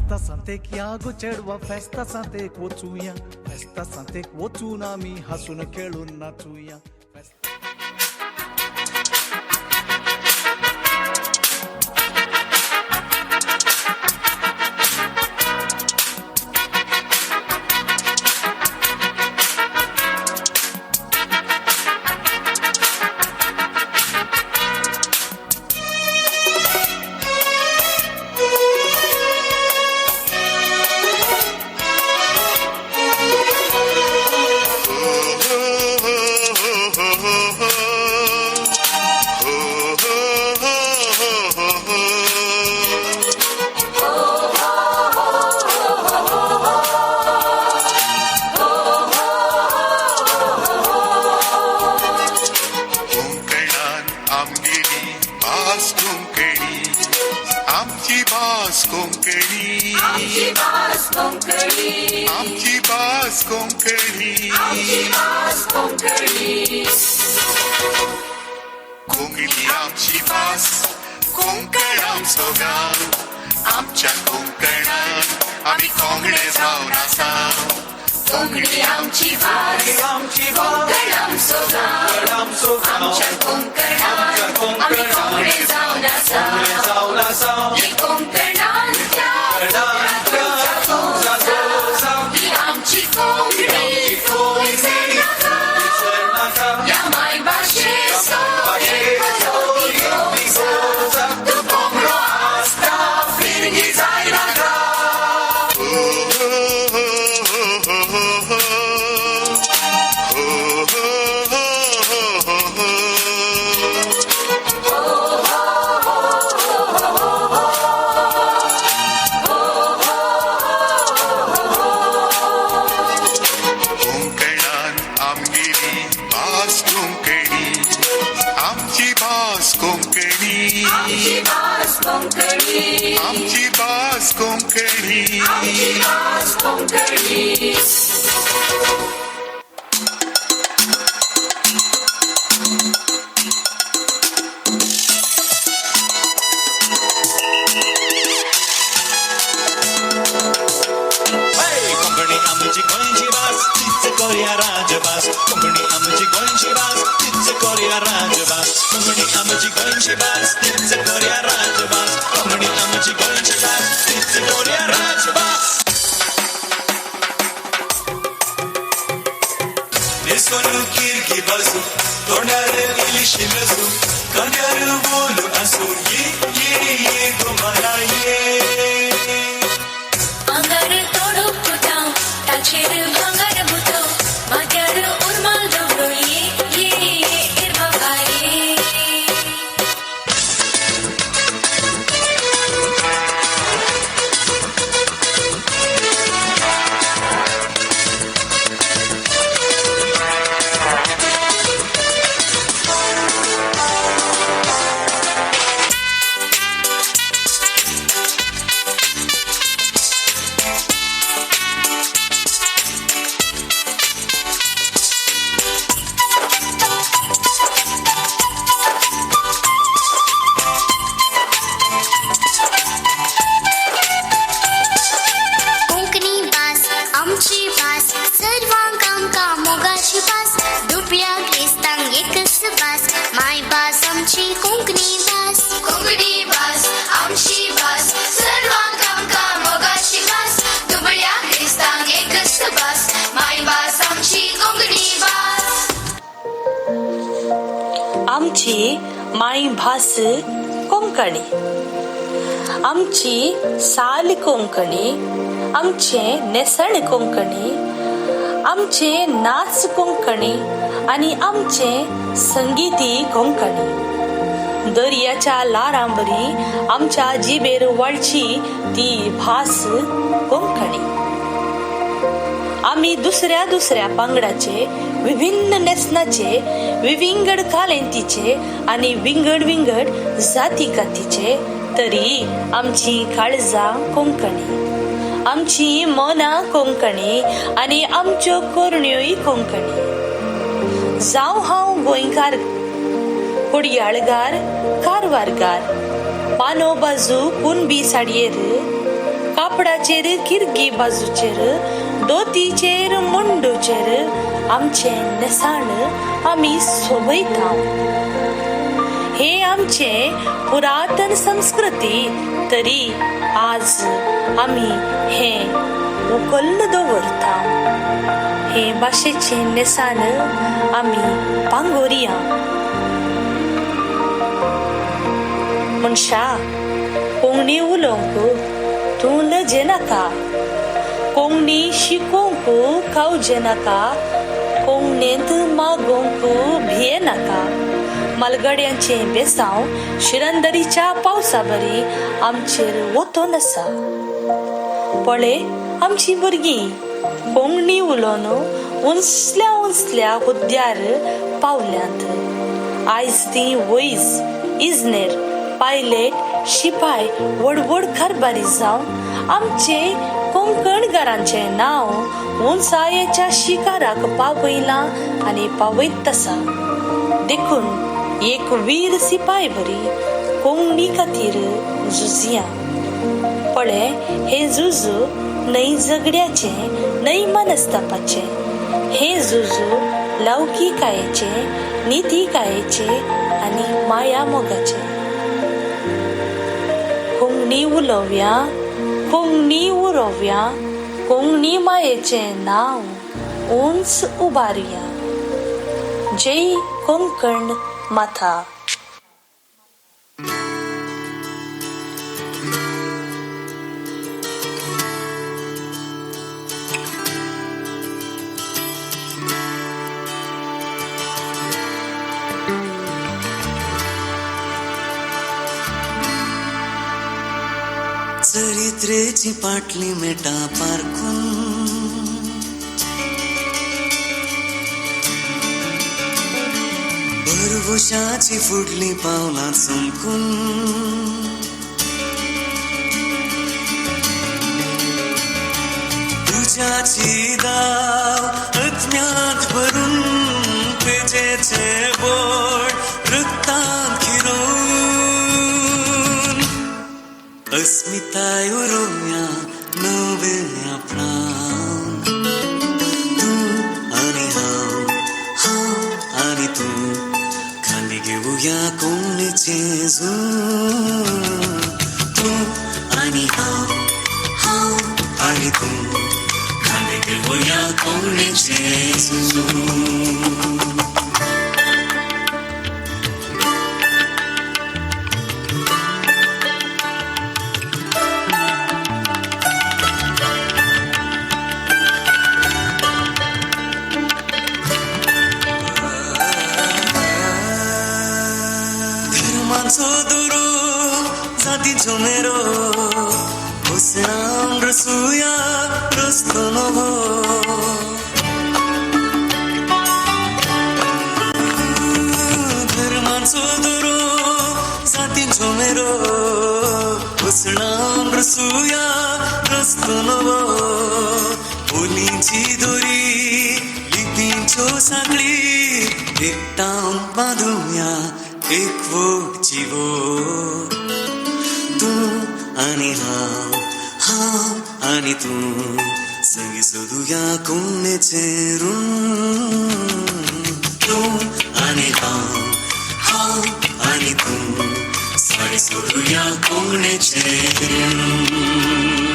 फेस्ता सांतेक या गो चेडवा फेस्ता सांतेक वचूया फेस्ता सांतेक वचून आमी हसून खेळून नाचूया आमची भास कोंकणी कोंकणी आमची भास कोंकण आमचो गांव आमच्या कोंकणान आमी कोंकणे जावन आसा कोंकणी आमची भास कोंकण आमचो गांव आमच्या कोंकणान आमी कोंकणे जावन आसा ही कोंकणांतल्या ही आमची कोंकणी विसरनाका या मायभाशेचो तूं कोंकणो आसता फिरगी जायनाका आमची भास कोंकणी आमची भास कोंकणी कोंकणी आमची गोंयची भास तीच करूया राजभास कोंकणी आमची गोंयची भास तीच करूया राजभास कोंकणी आमची गोंयची भास तीच करूया राजभास कोंकणी आमची गोंयची भास तीच करूया राजभास नेसोन किरकी बाजू तोंडार इलिशी नजू कांद्यार बोलू आसू ये गोमाला ये आंगार तोडू फुटा ताचेर भांगार भुतो माथ्यार उर्माल दवरो ये इरवा भाये कोंकणी भास आमची भास सर्वांक आमकां मोगाची भास दुपया क्रिस्तांक एकच भास माय भास आमची कोंकणी भास आमची भास सर्वांक आमकां मोगाची भास दुपया क्रिस्तांक एकच भास माय भास आमची कोंकणी भास आमची माय भास कोंकणी आमची साल कोंकणी आमचे नेसण कोंकणी आमचे नाच कोंकणी आणि आमचे संगीती कोंकणी दर्याच्या लारांबरी आमच्या जिबेर वळची ती भास कोंकणी आम्ही दुसऱ्या दुसऱ्या पंगडाचे विभिन्न नेसनाचे विविंगड कालेंतीचे आणि विंगड विंगड जाती कातीचे तरी आमची काळजां कोंकणी आमची मना कोंकणी आणि आमच्यो कोरण्योय कोंकणी जावं हांव गोंयकार कुडयाळगार कारवारकार पानो बाजू कुणबी साडयेर कापडाची पांयांचेर किरगी बाजूचेर दोतीचेर मुंडूचेर आमचे नेसाण आमी सोबयता. हे आमचे पुरातन संस्कृती तरी आज आमी हे उखलून दवरता. हे भाशेचे नेसाण आमी पांगोरया. मनशा, कोंकणी उलोवंक तूं लजे नाका. कोंकणी शिकोवंक खावजे नाका. कोंकणींत मागोवंक भिये नाका. मालगड्यांचे बेसांव शिरंदरीच्या पावसा बरी आमचेर वतून आसा. पळे आमची भुरगीं कोंकणी उलोवन उंचल्या हुद्द्यार पावल्यांत. आयज ती वैज, इजनेर, पायलट, शिपाय व्हड कारभारी जावन आमचे कोंकणकारांचे नांव उंचायेच्या शिखराक पावयलां आनी पावयत आसा. देखून एक वीर सिपाय बरी कोंकणी खातीर झुजया. पळे हे झुज न्हय झगड्याचे न्हय मनस्तापाचे. हे झुज लौकिकायेचे, नितिकायेचे आनी माया मोगाचे. कोंकणी उलोवया, कोंकणी उरोवया, कोंकणी मायेचें नांव उंच उबारुया. जय कोंकण माता. चरित्रेची पाटली मेटा पारखून भरवशाची फुडली पावलां चमकून तुझ्याची दाव अज्ञात भरून पेजेचे बोट रक्तांत खिरोवन अस्मिताय उरोवया नव्या प्राण. तूं आनी हांव आनी तूं खाली घेवया कोंकणीचे झूज. तूं आनी हांव आनी तूं खाली घेवया कोंकणीचे झूज. जातीचो मेरो हुसनाम रसूया रस्तो नवो. धर्माचो दोरो जातीचो मेरो हुसनाम रसूया रस्तो नवो. बोलींची दोरी लिपींच्यो साखळी एकठांय बांदुया एक वोट जिवो. तूं आनी हांव आनी तूं संगी सोदुया कोंकणीचे रून. तूं आनी हांव आनी तूं संगी सोदुया कोंकणीचे रून.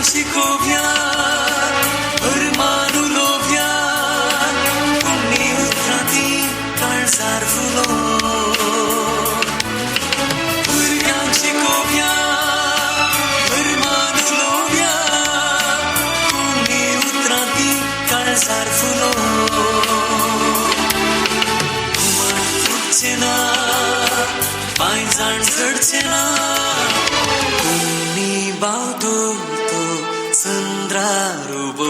शिकोव्या अरमान उलोव्या कोंकणी उतरांती काळजार फुलो. भुरग्यांक शिकोव्या अरमान उलोव्या कोंकणी उतरांती काळजार फुलो. घुमट फुटचें ना, पांयजाण चडचें ना, कोंकणी बावतो संद्रारुबो.